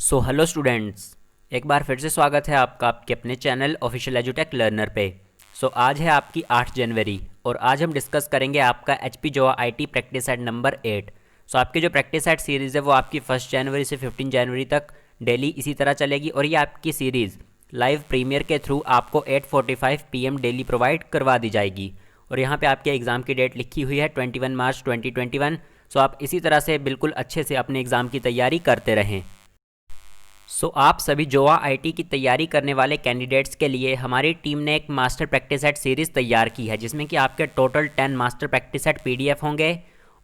Hello students, एक बार फिर से स्वागत है आपका आपके अपने चैनल ऑफिशियल एजुटेक लर्नर पे। आज है आपकी 8 जनवरी और आज हम डिस्कस करेंगे आपका HP Zoa IT practice set number 8। आपकी जो प्रैक्टिस सेट सीरीज़ है वो आपकी 1 जनवरी से 15 जनवरी तक डेली इसी तरह चलेगी और ये आपकी सीरीज़ लाइव प्रीमियर के थ्रू आपको 8:45 PM डेली प्रोवाइड करवा दी जाएगी। और यहाँ पे आपके एग्ज़ाम की डेट लिखी हुई है 21 मार्च 2021। आप इसी तरह से बिल्कुल अच्छे से अपने एग्ज़ाम की तैयारी करते रहें। आप सभी जोआ IT की तैयारी करने वाले कैंडिडेट्स के लिए हमारी टीम ने एक मास्टर प्रैक्टिस सेट सीरीज़ तैयार की है, जिसमें कि आपके total 10 master practice set PDF होंगे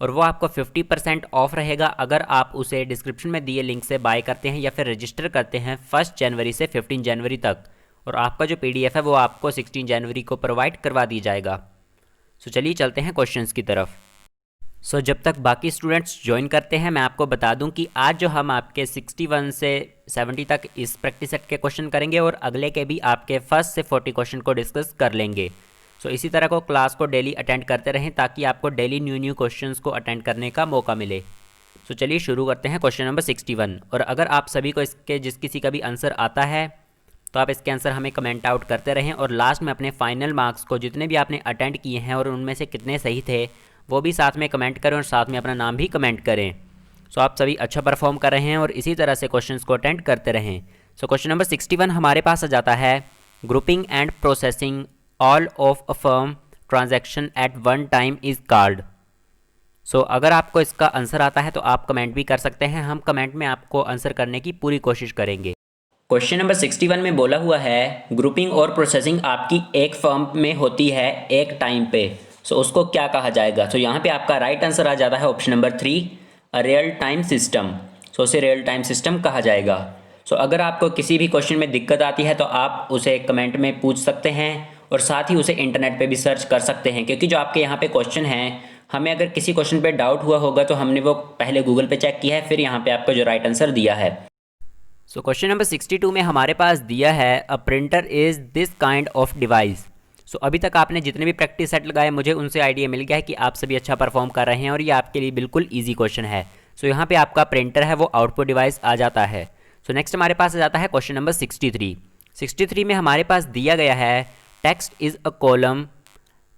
और वो आपको 50% ऑफ रहेगा अगर आप उसे डिस्क्रिप्शन में दिए लिंक से बाय करते हैं या फिर रजिस्टर करते हैं 1 जनवरी से 15 जनवरी तक। और आपका जो PDF है वो आपको 16 जनवरी को प्रोवाइड करवा दी जाएगा। चलिए चलते हैं क्वेश्चंस की तरफ। जब तक बाकी स्टूडेंट्स ज्वाइन करते हैं, मैं आपको बता दूं कि आज जो हम आपके 61 से 70 तक इस प्रैक्टिस सेट के क्वेश्चन करेंगे और अगले के भी आपके 1 से 40 क्वेश्चन को डिस्कस कर लेंगे। इसी तरह को क्लास को डेली अटेंड करते रहें ताकि आपको डेली न्यू क्वेश्चंस को अटेंड करने का मौका मिले। चलिए शुरू करते हैं क्वेश्चन नंबर 61। और अगर आप सभी को इसके जिस किसी का भी आंसर आता है तो आप इसके आंसर हमें कमेंट आउट करते रहें और लास्ट में अपने फाइनल मार्क्स को जितने भी आपने अटेंड किए हैं और उनमें से कितने सही थे वो भी साथ में कमेंट करें और साथ में अपना नाम भी कमेंट करें। आप सभी अच्छा परफॉर्म कर रहे हैं और इसी तरह से क्वेश्चंस को अटेंड करते रहें। क्वेश्चन नंबर 61 हमारे पास आ जाता है, grouping and processing all of a firm transaction at one time is called. अगर आपको इसका आंसर आता है तो आप कमेंट भी कर सकते हैं, हम कमेंट में आपको आंसर करने की पूरी कोशिश करेंगे। क्वेश्चन नंबर 61 में बोला हुआ है, ग्रुपिंग और प्रोसेसिंग आपकी एक फर्म में होती है एक टाइम पे, उसको क्या कहा जाएगा। यहाँ पे आपका राइट आंसर आ जाता है option number 3, a real time system. उसे रियल टाइम सिस्टम कहा जाएगा। अगर आपको किसी भी क्वेश्चन में दिक्कत आती है तो आप उसे कमेंट में पूछ सकते हैं और साथ ही उसे इंटरनेट पे भी सर्च कर सकते हैं, क्योंकि जो आपके यहाँ पे क्वेश्चन है, हमें अगर किसी क्वेश्चन पे डाउट हुआ होगा तो हमने वो पहले गूगल पे चेक किया है, फिर यहाँ पे आपको जो राइट आंसर दिया है। क्वेश्चन नंबर 62 में हमारे पास दिया है, a printer is this kind of device. अभी तक आपने जितने भी प्रैक्टिस सेट लगाए मुझे उनसे आइडिया मिल गया है कि आप सभी अच्छा परफॉर्म कर रहे हैं और ये आपके लिए बिल्कुल ईजी क्वेश्चन है। यहाँ पे आपका प्रिंटर है वो आउटपुट डिवाइस आ जाता है। नेक्स्ट हमारे पास आ जाता है क्वेश्चन नंबर 63 में हमारे पास दिया गया है, text is a column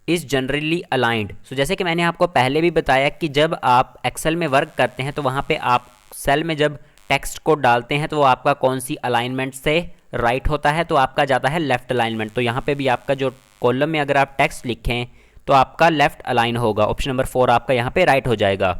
is generally aligned. जैसे कि मैंने आपको पहले भी बताया कि जब आप एक्सेल में वर्क करते हैं तो वहाँ पर आप सेल में जब टेक्स्ट को डालते हैं तो वो आपका कौन सी अलाइनमेंट से राइट होता है, तो आपका जाता है लेफ्ट अलाइनमेंट। तो यहाँ पे भी आपका जो कॉलम में अगर आप टेक्स्ट लिखें तो आपका लेफ्ट अलाइन होगा, ऑप्शन नंबर 4 आपका यहाँ पे राइट हो जाएगा।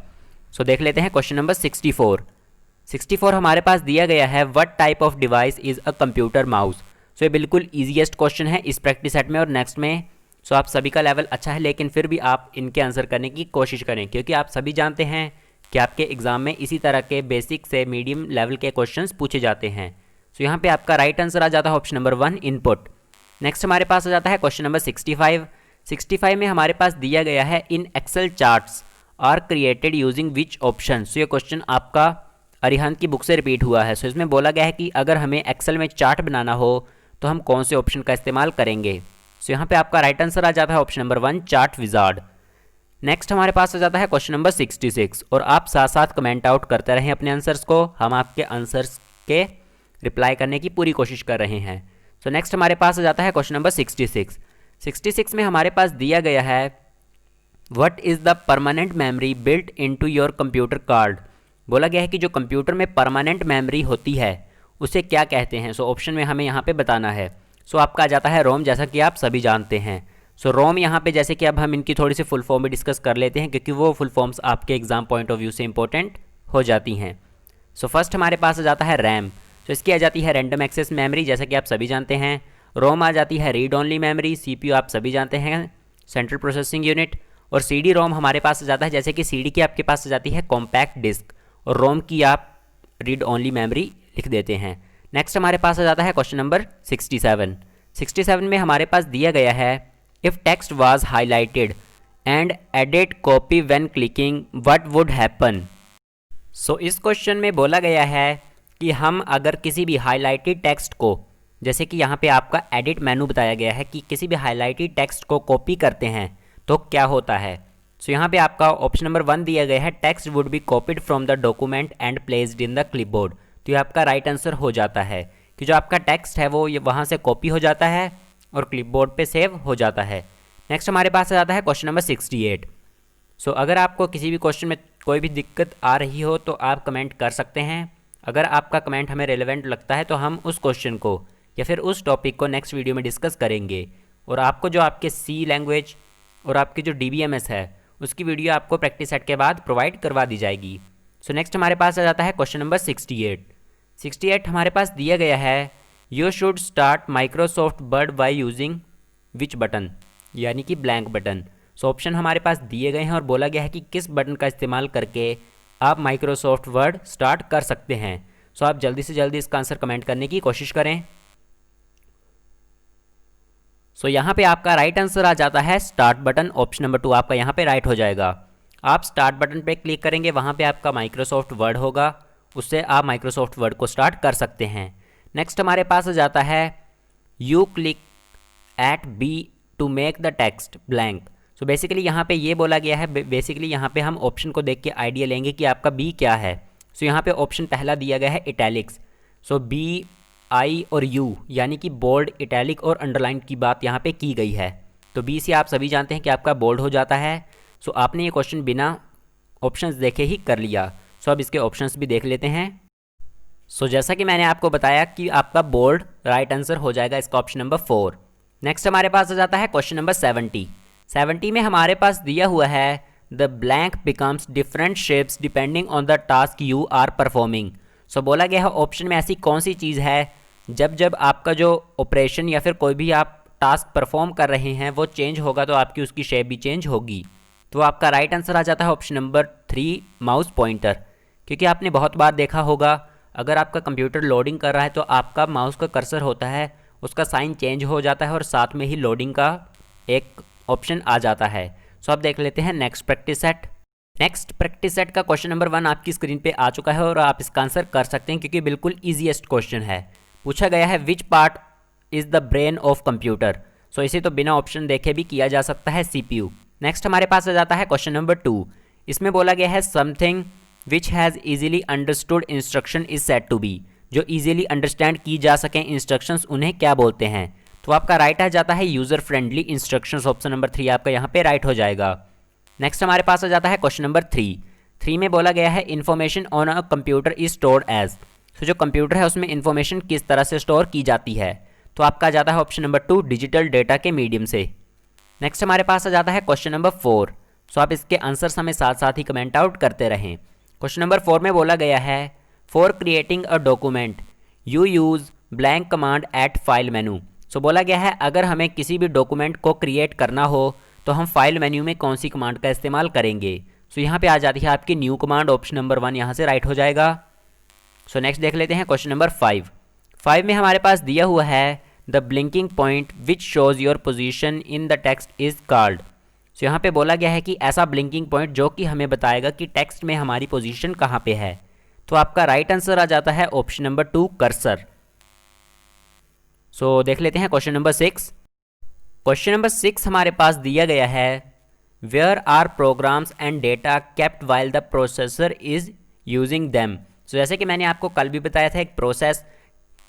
देख लेते हैं क्वेश्चन नंबर 64 हमारे पास दिया गया है, what type of device is a computer mouse. ये बिल्कुल ईजीएस्ट क्वेश्चन है इस प्रैक्टिस सेट में और नेक्स्ट में। आप सभी का लेवल अच्छा है, लेकिन फिर भी आप इनके आंसर करने की कोशिश करें, क्योंकि आप सभी जानते हैं कि आपके एग्जाम में इसी तरह के बेसिक से मीडियम लेवल के क्वेश्चंस पूछे जाते हैं। यहाँ पे आपका राइट आंसर आ जाता है ऑप्शन नंबर 1, इनपुट। नेक्स्ट हमारे पास आ जाता है क्वेश्चन नंबर 65 में हमारे पास दिया गया है, in Excel charts are created using which option. ये क्वेश्चन आपका अरिहंत की बुक से रिपीट हुआ है। इसमें बोला गया है कि अगर हमें एक्सेल में चार्ट बनाना हो तो हम कौन से ऑप्शन का इस्तेमाल करेंगे। यहाँ पे आपका राइट आंसर आ जाता है option number 1, chart wizard. Next हमारे पास आ जाता है क्वेश्चन नंबर 66 और आप साथ साथ कमेंट आउट करते रहें अपने आंसर्स को, हम आपके आंसर्स के रिप्लाई करने की पूरी कोशिश कर रहे हैं। नेक्स्ट हमारे पास आ जाता है क्वेश्चन नंबर 66 में हमारे पास दिया गया है, what is the permanent memory built into your computer card. बोला गया है कि जो कंप्यूटर में परमानेंट मेमोरी होती है उसे क्या कहते हैं। ऑप्शन में हमें यहाँ पे बताना है। आपका आ जाता है रोम, जैसा कि आप सभी जानते हैं। रोम यहाँ पे जैसे कि अब हम इनकी थोड़ी सी फुल फॉर्म भी डिस्कस कर लेते हैं, क्योंकि वो फुल फॉर्म्स आपके एग्जाम पॉइंट ऑफ व्यू से इंपॉर्टेंट हो जाती हैं। फर्स्ट हमारे पास आ जाता है रैम। इसकी आ जाती है रैंडम एक्सेस मेमोरी, जैसा कि आप सभी जानते हैं। रोम आ जाती है रीड ओनली मेमोरी। CPU आप सभी जानते हैं, सेंट्रल प्रोसेसिंग यूनिट। और CD रोम हमारे पास आ जाता है, जैसे कि CD की आपके पास आ जाती है कॉम्पैक्ट डिस्क और रोम की आप रीड ओनली मेमोरी लिख देते हैं। नेक्स्ट हमारे पास आ जाता है क्वेश्चन नंबर 67 में हमारे पास दिया गया है, if text was highlighted and edit copy when clicking what would happen. इस क्वेश्चन में बोला गया है कि हम अगर किसी भी हाईलाइटेड टेक्स्ट को, जैसे कि यहाँ पे आपका एडिट मेनू बताया गया है कि किसी भी हाईलाइटेड टेक्स्ट को कॉपी करते हैं तो क्या होता है। यहाँ पे आपका ऑप्शन नंबर 1 दिया गया है, text would be copied from the document and placed in the clipboard. तो ये आपका राइट आंसर हो जाता है कि जो आपका टेक्स्ट है वो ये वहाँ से कॉपी हो जाता है और क्लिपबोर्ड पे सेव हो जाता है। नेक्स्ट हमारे पास आ जाता है क्वेश्चन नंबर 68। सो अगर आपको किसी भी क्वेश्चन में कोई भी दिक्कत आ रही हो तो आप कमेंट कर सकते हैं। अगर आपका कमेंट हमें रेलेवेंट लगता है तो हम उस क्वेश्चन को या फिर उस टॉपिक को नेक्स्ट वीडियो में डिस्कस करेंगे और आपको जो आपके सी लैंग्वेज और आपकी जो DBMS है उसकी वीडियो आपको प्रैक्टिस सेट के बाद प्रोवाइड करवा दी जाएगी। सो नेक्स्ट हमारे पास आ जाता है क्वेश्चन नंबर 68 हमारे पास दिया गया है you should start Microsoft word by using which button, यानी कि ब्लैंक बटन। सो ऑप्शन हमारे पास दिए गए हैं और बोला गया है कि किस बटन का इस्तेमाल करके आप माइक्रोसॉफ्ट वर्ड स्टार्ट कर सकते हैं। सो आप जल्दी से जल्दी इसका आंसर कमेंट करने की कोशिश करें। सो यहाँ पे आपका राइट आंसर आ जाता है स्टार्ट बटन, ऑप्शन नंबर 2 आपका यहाँ पे राइट हो जाएगा। आप स्टार्ट बटन पे क्लिक करेंगे, वहाँ पे आपका माइक्रोसॉफ्ट वर्ड होगा, उससे आप माइक्रोसॉफ्ट वर्ड को स्टार्ट कर सकते हैं। नेक्स्ट हमारे पास आ जाता है you click at B to make the text blank. So basically यहाँ पे ये बोला गया है, बेसिकली यहाँ पे हम ऑप्शन को देख के आइडिया लेंगे कि आपका बी क्या है। सो यहाँ पे ऑप्शन पहला दिया गया है इटैलिक्स। सो बी, आई और यू यानी कि बोल्ड, इटैलिक और अंडरलाइन की बात यहाँ पे की गई है। तो बी से आप सभी जानते हैं कि आपका बोल्ड हो जाता है। सो आपने ये क्वेश्चन बिना ऑप्शंस देखे ही कर लिया। सो अब इसके ऑप्शंस भी देख लेते हैं। सो जैसा कि मैंने आपको बताया कि आपका बोल्ड राइट आंसर हो जाएगा इसका ऑप्शन नंबर 4। नेक्स्ट हमारे पास आ जाता है क्वेश्चन नंबर 70 में हमारे पास दिया हुआ है the blank becomes different shapes depending on the task you are performing. So बोला गया है ऑप्शन में ऐसी कौन सी चीज़ है जब आपका जो ऑपरेशन या फिर कोई भी आप टास्क परफॉर्म कर रहे हैं वो चेंज होगा तो आपकी उसकी शेप भी चेंज होगी। तो आपका राइट आंसर आ जाता है ऑप्शन नंबर 3 माउस पॉइंटर, क्योंकि आपने बहुत बार देखा होगा अगर आपका कंप्यूटर लोडिंग कर रहा है तो आपका माउस का कर्सर होता है उसका साइन चेंज हो जाता है और साथ में ही लोडिंग का एक ऑप्शन आ जाता है। सो अब देख लेते हैं next practice set. Next practice set का क्वेश्चन नंबर 1 आपकी स्क्रीन पे आ चुका है और आप इसका आंसर कर सकते हैं क्योंकि बिल्कुल ईजीएस्ट क्वेश्चन है। पूछा गया है which part is the brain of computer. So इसे तो बिना ऑप्शन देखे भी किया जा सकता है, CPU। नेक्स्ट हमारे पास आ जाता है क्वेश्चन नंबर 2। इसमें बोला गया है something which has easily understood instruction is said to be. जो ईजिली अंडरस्टैंड की जा सकें इंस्ट्रक्शंस उन्हें क्या बोलते हैं। तो आपका राइट आ जाता है user friendly instructions, option number 3 आपका यहाँ पे राइट हो जाएगा। नेक्स्ट हमारे पास आ जाता है क्वेश्चन नंबर 3 में बोला गया है information on a computer is stored as. तो जो कंप्यूटर है उसमें इन्फॉर्मेशन किस तरह से स्टोर की जाती है। तो आपका आ जाता है ऑप्शन नंबर 2 डिजिटल डेटा के मीडियम से। नेक्स्ट हमारे पास आ जाता है क्वेश्चन नंबर 4। सो आप इसके आंसर्स हमें साथ साथ ही कमेंट आउट करते रहें। क्वेश्चन नंबर 4 में बोला गया है for creating a document you use blank command at file menu. So बोला गया है अगर हमें किसी भी डॉक्यूमेंट को क्रिएट करना हो तो हम फाइल मेन्यू में कौन सी कमांड का इस्तेमाल करेंगे। सो यहाँ पे आ जाती है आपकी न्यू कमांड, ऑप्शन नंबर 1 यहाँ से राइट हो जाएगा। सो नेक्स्ट देख लेते हैं क्वेश्चन नंबर 5 में हमारे पास दिया हुआ है the blinking point which shows your position in the text is called. So यहाँ पे बोला गया है कि ऐसा ब्लिंकिंग पॉइंट जो कि हमें बताएगा कि टेक्स्ट में हमारी पोजीशन कहाँ पे है। तो आपका राइट आंसर आ जाता है ऑप्शन नंबर 2 कर्सर। सो देख लेते हैं क्वेश्चन नंबर 6। क्वेश्चन नंबर 6 हमारे पास दिया गया है where are programs and data kept while the processor is using them. So जैसे कि मैंने आपको कल भी बताया था एक प्रोसेस।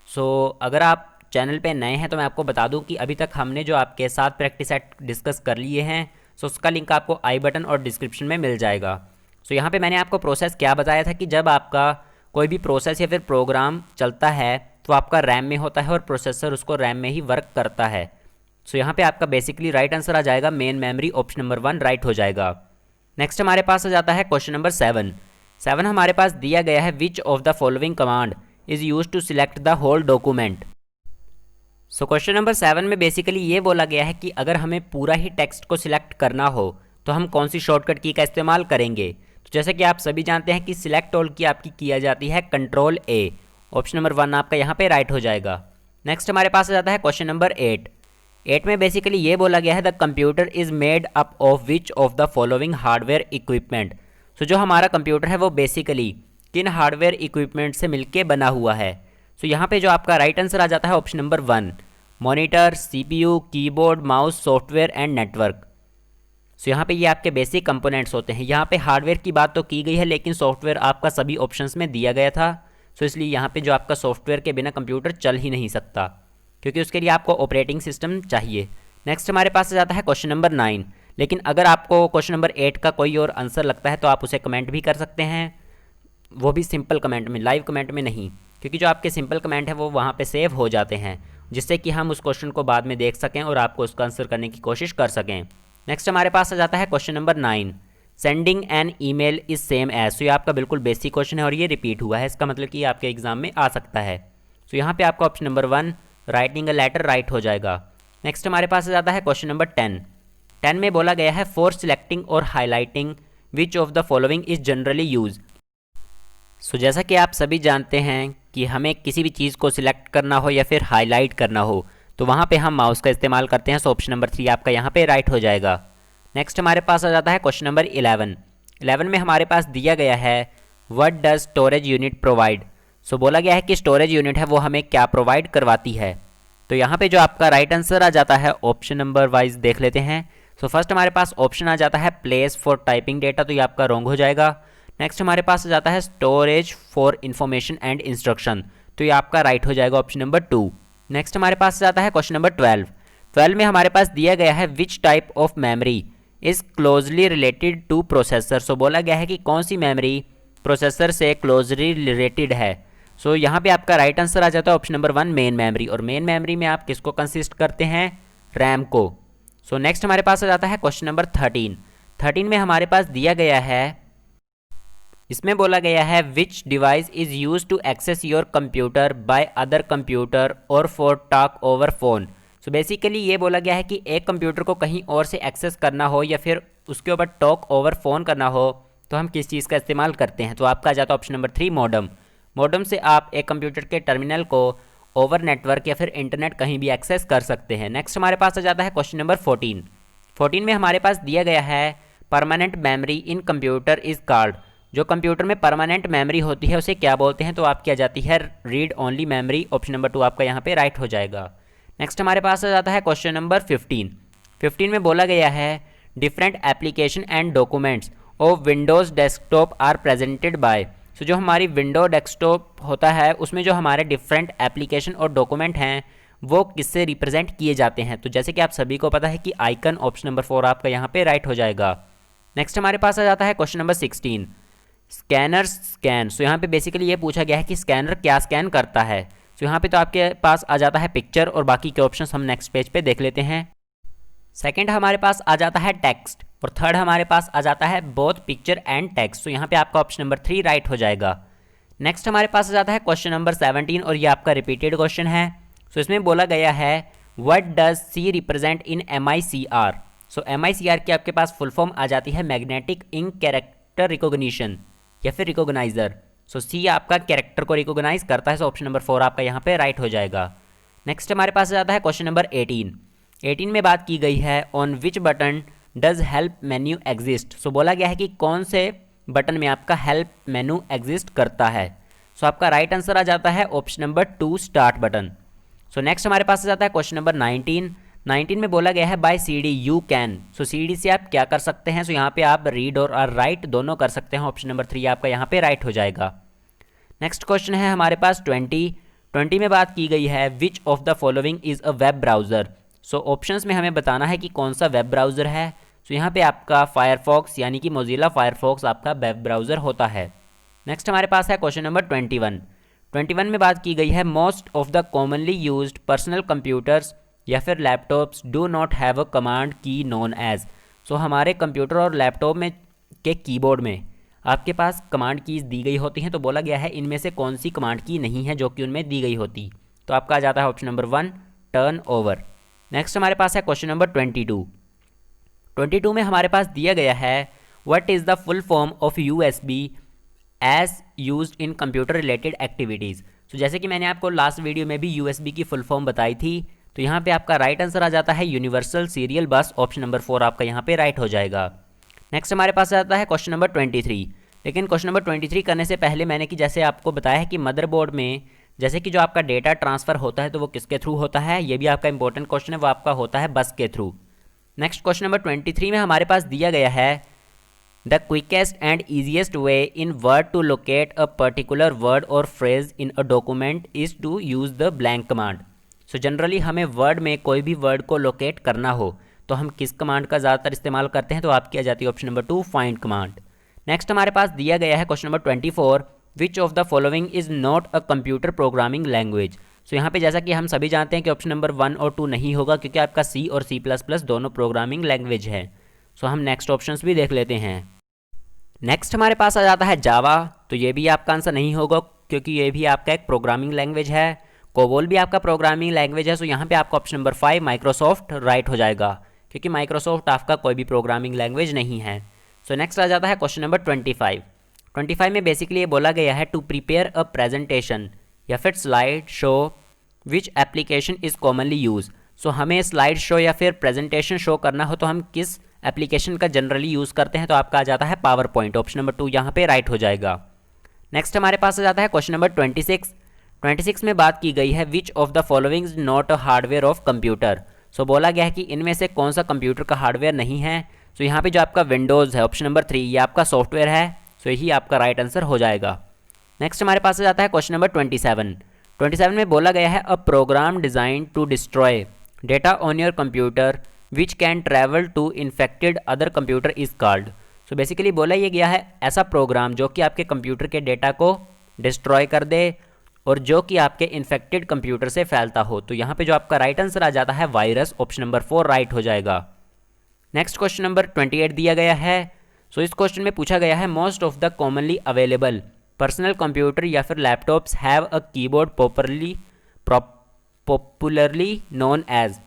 सो अगर आप चैनल पे नए हैं तो मैं आपको बता दूं कि अभी तक हमने जो आपके साथ प्रैक्टिस सेट डिस्कस कर लिए हैं सो उसका लिंक आपको आई बटन और डिस्क्रिप्शन में मिल जाएगा। सो यहाँ पे मैंने आपको प्रोसेस क्या बताया था कि जब आपका कोई भी प्रोसेस या फिर प्रोग्राम चलता है तो आपका रैम में होता है और प्रोसेसर उसको रैम में ही वर्क करता है। सो यहाँ पे आपका बेसिकली राइट आंसर आ जाएगा main memory, option number 1 right हो जाएगा। नेक्स्ट हमारे पास आ जाता है क्वेश्चन नंबर 7 हमारे पास दिया गया है which of the following command is use to select the whole document. So question number 7 में बेसिकली ये बोला गया है कि अगर हमें पूरा ही टेक्स्ट को सिलेक्ट करना हो तो हम कौन सी शॉर्टकट की का इस्तेमाल करेंगे। तो जैसे कि आप सभी जानते हैं कि सिलेक्ट ऑल की आपकी किया जाती है कंट्रोल A, ऑप्शन नंबर 1 आपका यहाँ पे राइट हो जाएगा। नेक्स्ट हमारे पास आ जाता है क्वेश्चन नंबर 8 में बेसिकली ये बोला गया है the computer is made up of which of the following hardware equipment. So जो हमारा कंप्यूटर है वो बेसिकली किन हार्डवेयर इक्विपमेंट से मिलके बना हुआ है। सो यहाँ पे जो आपका राइट आंसर आ जाता है option number 1 monitor, CPU, keyboard, mouse, software and network. So यहाँ पे ये आपके बेसिक कंपोनेंट्स होते हैं। यहाँ पे हार्डवेयर की बात तो की गई है लेकिन सॉफ्टवेयर आपका सभी ऑप्शंस में दिया गया था। सो इसलिए यहाँ पे जो आपका सॉफ्टवेयर के बिना कंप्यूटर चल ही नहीं सकता, क्योंकि उसके लिए आपको ऑपरेटिंग सिस्टम चाहिए। नेक्स्ट हमारे पास आ जाता है क्वेश्चन नंबर 9। लेकिन अगर आपको क्वेश्चन नंबर 8 का कोई और आंसर लगता है तो आप उसे कमेंट भी कर सकते हैं, वो भी सिंपल कमेंट में, लाइव कमेंट में नहीं, क्योंकि जो आपके सिंपल कमेंट है वो वहाँ पे सेव हो जाते हैं, जिससे कि हम उस क्वेश्चन को बाद में देख सकें और आपको उसका आंसर करने की कोशिश कर सकें। नेक्स्ट हमारे पास आ जाता है question number 9। Sending an email is same as. So ये आपका बिल्कुल बेसिक क्वेश्चन है और ये रिपीट हुआ है, इसका मतलब कि आपके एग्जाम में आ सकता है। सो यहाँ पे आपका option number 1 writing a letter right हो जाएगा। नेक्स्ट हमारे पास आ जाता है क्वेश्चन नंबर 10। 10 में बोला गया है for selecting or highlighting which of the following is generally use. So जैसा कि आप सभी जानते हैं कि हमें किसी भी चीज़ को सिलेक्ट करना हो या फिर हाईलाइट करना हो तो वहाँ पे हम माउस का इस्तेमाल करते हैं। सो ऑप्शन नंबर 3 आपका यहाँ पे राइट हो जाएगा। नेक्स्ट हमारे पास आ जाता है क्वेश्चन नंबर 11। 11 में हमारे पास दिया गया है what does storage unit provide. So बोला गया है कि स्टोरेज यूनिट है वो हमें क्या प्रोवाइड करवाती है। तो यहाँ पे जो आपका राइट आंसर आ जाता है ऑप्शन नंबर वाइज देख लेते हैं। सो फर्स्ट हमारे पास ऑप्शन आ जाता है प्लेस फॉर टाइपिंग डेटा, तो ये आपका रॉन्ग हो जाएगा। नेक्स्ट हमारे पास आ जाता है storage for information and instruction, तो ये आपका राइट हो जाएगा ऑप्शन नंबर 2। नेक्स्ट हमारे पास आ जाता है क्वेश्चन नंबर 12। 12 में हमारे पास दिया गया है which type of memory is closely related to processor. So बोला गया है कि कौन सी मेमोरी प्रोसेसर से क्लोजली रिलेटेड है। सो यहाँ पे आपका राइट आंसर आ जाता है ऑप्शन नंबर 1 मेन मेमोरी, और मेन मेमोरी में आप किसको कंसिस्ट करते हैं, रैम को। सो नेक्स्ट हमारे पास आ जाता है क्वेश्चन नंबर 13। 13 में हमारे पास दिया गया है, इसमें बोला गया है which device is use to access your computer by other computer or for talk over phone. So basically ये बोला गया है कि एक कंप्यूटर को कहीं और से एक्सेस करना हो या फिर उसके ऊपर टॉक ओवर फोन करना हो तो हम किस चीज़ का इस्तेमाल करते हैं। तो आपका आ जाता है ऑप्शन नंबर 3 मॉडम। मॉडम से आप एक कंप्यूटर के टर्मिनल को ओवर नेटवर्क या फिर इंटरनेट कहीं भी एक्सेस कर सकते हैं। नेक्स्ट हमारे पास आ जाता है क्वेश्चन नंबर 14। 14 में हमारे पास दिया गया है permanent memory in computer is called. जो कंप्यूटर में परमानेंट मेमोरी होती है उसे क्या बोलते हैं, तो आपकी आ जाती है read only memory. Option number 2 आपका यहाँ पे राइट हो जाएगा। नेक्स्ट हमारे पास आ जाता है क्वेश्चन नंबर 15। 15 में बोला गया है different application and documents of Windows desktop are presented by. So जो हमारी विंडो डेस्कटॉप होता है उसमें जो हमारे डिफरेंट एप्लीकेशन और डॉक्यूमेंट हैं वो किससे रिप्रेजेंट किए जाते हैं। तो जैसे कि आप सभी को पता है कि आइकन। ऑप्शन नंबर 4 आपका यहाँ पे राइट हो जाएगा। नेक्स्ट हमारे पास आ जाता है क्वेश्चन नंबर 16 स्कैनर स्कैन। सो यहाँ पे बेसिकली ये पूछा गया है कि स्कैनर क्या स्कैन करता है। सो यहाँ पे तो आपके पास आ जाता है पिक्चर, और बाकी के ऑप्शंस हम नेक्स्ट पेज पे देख लेते हैं। सेकंड हमारे पास आ जाता है टेक्स्ट, और थर्ड हमारे पास आ जाता है बोथ पिक्चर एंड टेक्स्ट। तो यहाँ पे आपका ऑप्शन नंबर 3 राइट हो जाएगा। नेक्स्ट हमारे पास आ जाता है क्वेश्चन नंबर 17, और ये आपका रिपीटेड क्वेश्चन है। सो इसमें बोला गया है what does she represent in MICR। So MICR की आपके पास फुल फॉर्म आ जाती है मैग्नेटिक इंक कैरेक्टर रिकॉग्निशन या फिर रिकॉग्नाइजर। सो सी आपका कैरेक्टर को रिकॉग्नाइज करता है। सो ऑप्शन नंबर 4 आपका यहाँ पे राइट हो जाएगा। नेक्स्ट हमारे पास आ जाता है क्वेश्चन नंबर 18। 18 में बात की गई है on which button does help menu exist. So बोला गया है कि कौन से बटन में आपका हेल्प मेन्यू एग्जिस्ट करता है। सो आपका राइट आंसर आ जाता है option number 2 start button. So next हमारे पास आ जाता है क्वेश्चन नंबर 19। 19 में बोला गया है by CD you can. So CD से आप क्या कर सकते हैं। सो यहाँ पे आप रीड और राइट दोनों कर सकते हैं। ऑप्शन नंबर 3 आपका यहाँ पे राइट हो जाएगा। नेक्स्ट क्वेश्चन है हमारे पास 20 में बात की गई है which of the following is a web browser. So options में हमें बताना है कि कौन सा वेब ब्राउज़र है। सो यहाँ पे आपका फायरफॉक्स यानी कि मोजिला फायरफॉक्स आपका वेब ब्राउज़र होता है। नेक्स्ट हमारे पास है क्वेश्चन नंबर 21 में बात की गई है most of the commonly used personal computers या फिर laptops do not have a command की नोन एज। सो हमारे कंप्यूटर और लैपटॉप में के कीबोर्ड में आपके पास कमांड कीज़ दी गई होती हैं। तो बोला गया है इनमें से कौन सी कमांड की नहीं है जो कि उनमें दी गई होती। तो आपका आ जाता है option number 1 turn over. Next हमारे पास है क्वेश्चन नंबर 22 में हमारे पास दिया गया है what is the full form of USB as used in computer related activities. तो जैसे कि मैंने आपको लास्ट वीडियो में भी USB की फुल फॉर्म बताई थी, तो यहाँ पे आपका राइट आंसर आ जाता है यूनिवर्सल सीरियल बस। ऑप्शन नंबर 4 आपका यहाँ पे राइट हो जाएगा। नेक्स्ट हमारे पास आता है क्वेश्चन नंबर 23। लेकिन क्वेश्चन नंबर 23 करने से पहले मैंने कि जैसे आपको बताया है कि मदरबोर्ड में जैसे कि जो आपका डेटा ट्रांसफ़र होता है तो वो किसके थ्रू होता है, ये भी आपका इंपॉर्टेंट क्वेश्चन है, वो आपका होता है बस के थ्रू। नेक्स्ट क्वेश्चन नंबर 23 में हमारे पास दिया गया है the quickest and easiest way in Word to locate a particular word or phrase in a document is to use the blank command. So generally हमें वर्ड में कोई भी वर्ड को लोकेट करना हो तो हम किस कमांड का ज़्यादातर इस्तेमाल करते हैं, तो आपकी आ जाती है option number 2 find command. Next हमारे पास दिया गया है question number 24, which of the following is not a computer programming language. So यहाँ पे जैसा कि हम सभी जानते हैं कि ऑप्शन नंबर 1 और 2 नहीं होगा, क्योंकि आपका C और C++ दोनों प्रोग्रामिंग लैंग्वेज है। सो हम नेक्स्ट ऑप्शंस भी देख लेते हैं। नेक्स्ट हमारे पास आ जाता है जावा, तो ये भी आपका आंसर नहीं होगा क्योंकि ये भी आपका एक प्रोग्रामिंग लैंग्वेज है। कोबोल भी आपका प्रोग्रामिंग लैंग्वेज है। सो यहाँ पे आपका ऑप्शन नंबर 5 माइक्रोसॉफ्ट राइट हो जाएगा, क्योंकि माइक्रोसॉफ्ट आपका कोई भी प्रोग्रामिंग लैंग्वेज नहीं है। सो नेक्स्ट आ जाता है क्वेश्चन नंबर 25 में बेसिकली ये बोला गया है टू प्रिपेयर अ प्रेजेंटेशन या फिर slide show which application is commonly use. So हमें स्लाइड शो या फिर प्रेजेंटेशन शो करना हो तो हम किस एप्लीकेशन का जनरली यूज़ करते हैं, तो आपका आ जाता है पावर पॉइंट। ऑप्शन नंबर 2 यहाँ पे राइट हो जाएगा। नेक्स्ट हमारे पास आ जाता है क्वेश्चन नंबर 26 में बात की गई है which of the following is not a hardware of computer. So बोला गया है कि इनमें से कौन सा कंप्यूटर का हार्डवेयर नहीं है। सो यहाँ पे जो आपका विंडोज़ है ऑप्शन नंबर 3 ये आपका सॉफ्टवेयर है। सो यही आपका राइट आंसर हो जाएगा। नेक्स्ट हमारे पास आ जाता है क्वेश्चन नंबर 27 में बोला गया है a program design to destroy data on your computer which can travel to infected other computer is called. So basically बोला ये गया है ऐसा प्रोग्राम जो कि आपके कंप्यूटर के डेटा को डिस्ट्रॉय कर दे और जो कि आपके इन्फेक्टेड कंप्यूटर से फैलता हो। तो यहाँ पे जो आपका राइट आंसर आ जाता है वायरस। ऑप्शन नंबर 4 राइट हो जाएगा। नेक्स्ट क्वेश्चन नंबर 28 दिया गया है। सो इस क्वेश्चन में पूछा गया है most of the commonly available personal computer या फिर laptops have a keyboard popularly known as.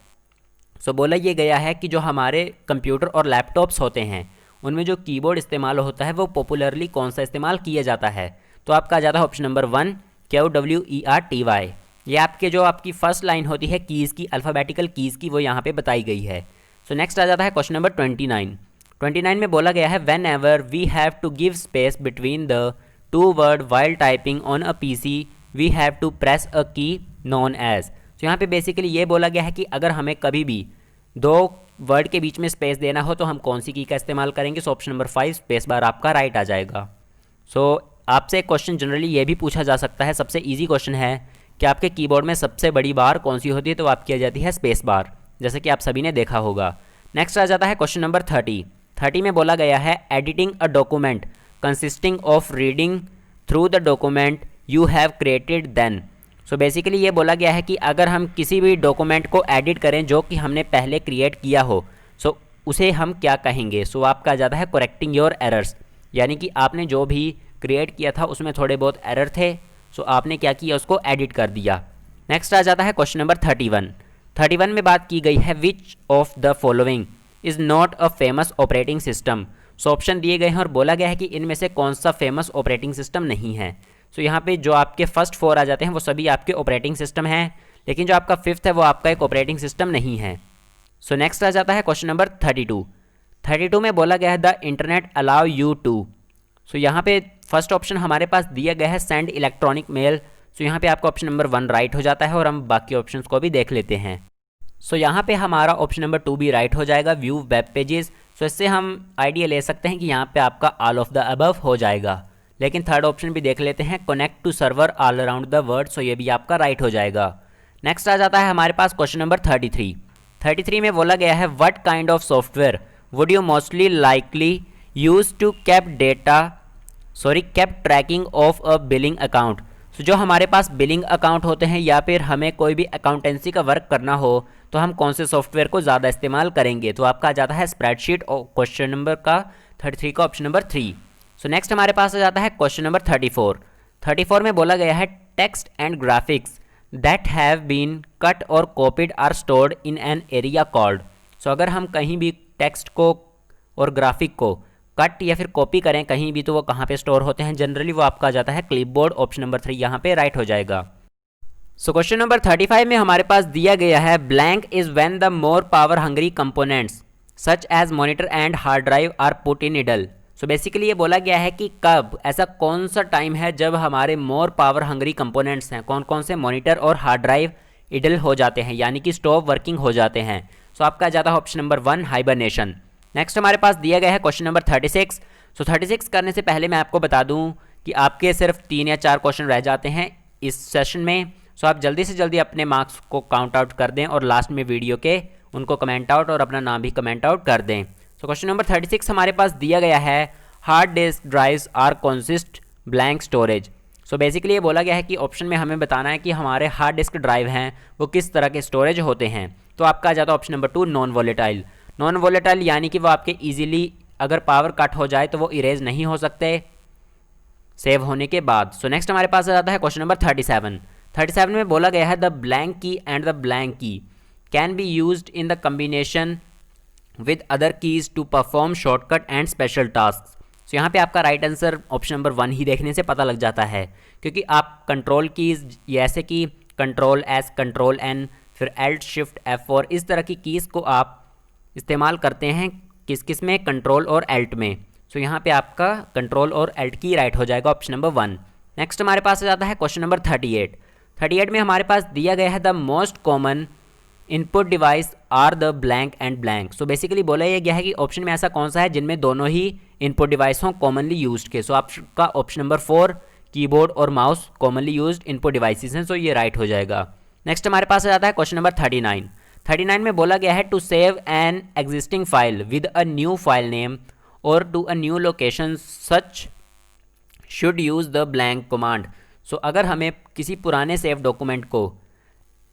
So बोला ये गया है कि जो हमारे कंप्यूटर और लैपटॉप्स होते हैं उनमें जो कीबोर्ड इस्तेमाल होता है वो पॉपुलरली कौन सा इस्तेमाल किया जाता है, तो आपका आ जाता है ऑप्शन नंबर 1 QWERTY। ये आपके जो आपकी फर्स्ट लाइन होती है कीज़ की, अल्फ़ाबेटिकल कीज़ की, वो यहाँ पे बताई गई है। सो नेक्स्ट आ जाता है क्वेश्चन नंबर 29 में बोला गया है whenever we have to give space between the two word while typing on a PC we have to press a key known as. तो यहाँ पे बेसिकली ये बोला गया है कि अगर हमें कभी भी दो वर्ड के बीच में स्पेस देना हो तो हम कौन सी की का इस्तेमाल करेंगे। So option number 5 space bar आपका राइट आ जाएगा। सो आपसे एक क्वेश्चन जनरली ये भी पूछा जा सकता है, सबसे इजी क्वेश्चन है कि आपके कीबोर्ड में सबसे बड़ी बार कौन सी होती है, तो आपकी आ जाती है स्पेस बार, जैसे कि आप सभी ने देखा होगा। नेक्स्ट आ जाता है क्वेश्चन नंबर 30 में बोला गया है editing a document consisting of reading through the document you have created then. So basically ये बोला गया है कि अगर हम किसी भी डॉक्यूमेंट को एडिट करें जो कि हमने पहले क्रिएट किया हो, सो उसे हम क्या कहेंगे। सो आपका आ जाता है करेक्टिंग योर एरर्स, यानी कि आपने जो भी क्रिएट किया था उसमें थोड़े बहुत एरर थे, सो आपने क्या किया, उसको एडिट कर दिया। नेक्स्ट आ जाता है क्वेश्चन नंबर 31 में बात की गई है which of the following is not a famous operating system. So option दिए गए हैं और बोला गया है कि इनमें से कौन सा फेमस ऑपरेटिंग सिस्टम नहीं है। सो यहाँ पे जो आपके फर्स्ट 4 आ जाते हैं वो सभी आपके ऑपरेटिंग सिस्टम हैं, लेकिन जो आपका 5th है वो आपका एक ऑपरेटिंग सिस्टम नहीं है। सो नेक्स्ट आ जाता है क्वेश्चन नंबर 32 में बोला गया है the internet allow you to. So यहाँ पे फर्स्ट ऑप्शन हमारे पास दिया गया है सेंड इलेक्ट्रॉनिक मेल। सो यहाँ पे आपका ऑप्शन नंबर 1 राइट हो जाता है और हम बाकी ऑप्शंस को भी देख लेते हैं। सो यहाँ पे हमारा ऑप्शन नंबर 2 भी राइट हो जाएगा, व्यू वेब पेजेस। सो इससे हम आइडिया ले सकते हैं कि यहाँ पे आपका ऑल ऑफ द अबव हो जाएगा, लेकिन थर्ड ऑप्शन भी देख लेते हैं connect to server all around the world. So ये भी आपका राइट हो जाएगा। नेक्स्ट आ जाता है हमारे पास क्वेश्चन नंबर 33 में बोला गया है what kind of software would you mostly likely use to keep tracking of a billing account. So जो हमारे पास बिलिंग अकाउंट होते हैं या फिर हमें कोई भी अकाउंटेंसी का वर्क करना हो तो हम कौन से सॉफ्टवेयर को ज़्यादा इस्तेमाल करेंगे, तो आपका आ जाता है स्प्रेडशीट और क्वेश्चन नंबर का 33 का ऑप्शन नंबर 3। सो नेक्स्ट हमारे पास आ जाता है क्वेश्चन नंबर 34 में बोला गया है text and graphics that have been cut or copied are stored in an area called. So अगर हम कहीं भी टेक्स्ट को और ग्राफिक को कट या फिर कॉपी करें कहीं भी तो वो कहाँ पे स्टोर होते हैं, जनरली वो आपका आ जाता है क्लिपबोर्ड। ऑप्शन नंबर 3 यहाँ पे राइट हो जाएगा। सो क्वेश्चन नंबर 35 में हमारे पास दिया गया है blank is when the more power hungry components such as monitor and hard drive are put in idle. So basically ये बोला गया है कि कब, ऐसा कौन सा टाइम है जब हमारे मोर पावर हंग्री कंपोनेंट्स हैं, कौन कौन से मॉनिटर और हार्ड ड्राइव इडल हो जाते हैं, यानी कि स्टॉप वर्किंग हो जाते हैं। सो आपका जाता है ऑप्शन नंबर 1 हाइबरनेशन। नेक्स्ट हमारे पास दिया गया है क्वेश्चन नंबर 36। सो 36 करने से पहले मैं आपको बता दूं कि आपके सिर्फ 3 या 4 क्वेश्चन रह जाते हैं इस सेशन में। सो आप जल्दी से जल्दी अपने मार्क्स को काउंट आउट कर दें और लास्ट में वीडियो के उनको कमेंट आउट और अपना नाम भी कमेंट आउट कर दें। सो क्वेश्चन नंबर 36 हमारे पास दिया गया है, hard disk drives are consist blank storage. So basically ये बोला गया है कि ऑप्शन में हमें बताना है कि हमारे हार्ड डिस्क ड्राइव हैं वो किस तरह के स्टोरेज होते हैं। तो आपका आ जाता है option number 2, non volatile. Non volatile यानी कि वो आपके ईजिली अगर पावर कट हो जाए तो वो इरेज नहीं हो सकते सेव होने के बाद। सो नेक्स्ट हमारे पास आ जाता है क्वेश्चन नंबर 37। 37 में बोला गया है, the blank key and the blank key can be used in the combination with other keys to perform shortcut and special task. So यहाँ पे आपका राइट आंसर ऑप्शन नंबर 1 ही देखने से पता लग जाता है, क्योंकि आप कंट्रोल कीज जैसे कि कंट्रोल एस, कंट्रोल एन, फिर एल्ट शिफ्ट F4 इस तरह की कीज़ को आप इस्तेमाल करते हैं किस किस में, कंट्रोल और एल्ट में। सो यहाँ पे आपका कंट्रोल और एल्ट की राइट हो जाएगा ऑप्शन नंबर 1। नेक्स्ट हमारे पास आ जाता है क्वेश्चन नंबर 38। 38 में हमारे पास दिया गया है, the most common input device are the blank and blank. So basically बोला यह गया है कि ऑप्शन में ऐसा कौन सा है जिनमें दोनों ही इनपुट डिवाइस हों कॉमनली यूज्ड के। सो आपका ऑप्शन नंबर 4 कीबोर्ड और mouse commonly used input devices हैं। सो ये राइट हो जाएगा। नेक्स्ट हमारे पास आ जाता है क्वेश्चन नंबर 39। 39 में बोला गया है, to save an existing file with a new file name or to a new location such should use the blank command. So अगर हमें किसी पुराने सेव डॉक्यूमेंट को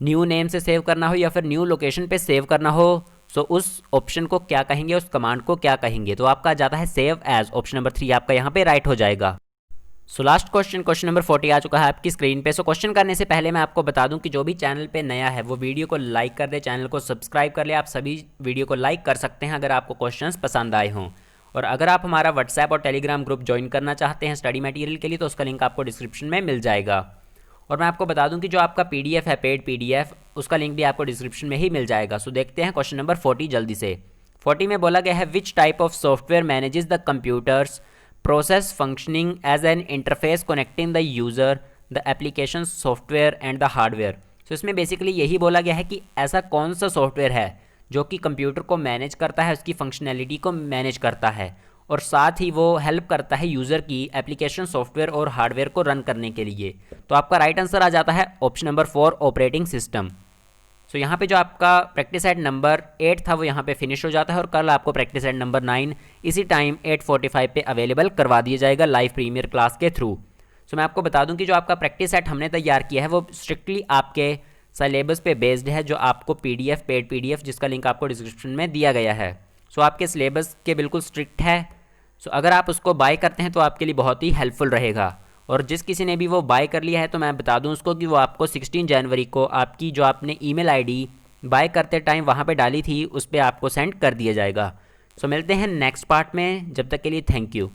न्यू नेम से सेव करना हो या फिर न्यू लोकेशन पे सेव करना हो, सो उस ऑप्शन को क्या कहेंगे, उस कमांड को क्या कहेंगे। तो आपका जाता है सेव एज, ऑप्शन नंबर 3 आपका यहाँ पे राइट हो जाएगा। सो लास्ट क्वेश्चन नंबर 40 आ चुका है आपकी स्क्रीन पे। सो क्वेश्चन करने से पहले मैं आपको बता दूं कि जो भी चैनल पे नया है वो वीडियो को लाइक कर दे, चैनल को सब्सक्राइब कर ले। आप सभी वीडियो को लाइक कर सकते हैं अगर आपको क्वेश्चंस पसंद आए हों। और अगर आप हमारा व्हाट्सएप और टेलीग्राम ग्रुप ज्वाइन करना चाहते हैं स्टडी मटेरियल के लिए तो उसका लिंक आपको डिस्क्रिप्शन में मिल जाएगा। और मैं आपको बता दूं कि जो आपका PDF है, पेड PDF, उसका लिंक भी आपको डिस्क्रिप्शन में ही मिल जाएगा। सो देखते हैं क्वेश्चन नंबर 40 जल्दी से। 40 में बोला गया है, which type of software manages the computers process functioning as an interface connecting the user, the application software and the hardware। तो इसमें बेसिकली यही बोला गया है कि ऐसा कौन सा सॉफ्टवेयर है जो कि कंप्यूटर को मैनेज करता है, उसकी फंक्शनैलिटी को मैनेज करता है और साथ ही वो हेल्प करता है यूज़र की एप्लीकेशन सॉफ्टवेयर और हार्डवेयर को रन करने के लिए। तो आपका राइट आंसर आ जाता है ऑप्शन नंबर 4, ऑपरेटिंग सिस्टम। सो यहाँ पे जो आपका प्रैक्टिस सेट नंबर 8 था वो यहाँ पे फिनिश हो जाता है और कल आपको प्रैक्टिस सेट नंबर 9 इसी टाइम 8:45 पे अवेलेबल करवा दिया जाएगा लाइव प्रीमियर क्लास के थ्रू। सो मैं आपको बता दूं कि जो आपका प्रैक्टिस सेट हमने तैयार किया है वो स्ट्रिक्टली आपके सिलेबस पे बेस्ड है, जो आपको PDF, पेड PDF, जिसका लिंक आपको डिस्क्रिप्शन में दिया गया है। सो आपके सिलेबस के बिल्कुल स्ट्रिक्ट है। सो अगर आप उसको बाय करते हैं तो आपके लिए बहुत ही हेल्पफुल रहेगा। और जिस किसी ने भी वो बाय कर लिया है तो मैं बता दूं उसको कि वो आपको 16 जनवरी को आपकी जो आपने ईमेल आईडी बाय करते टाइम वहाँ पे डाली थी उस पर आपको सेंड कर दिया जाएगा। सो मिलते हैं नेक्स्ट पार्ट में, जब तक के लिए थैंक यू।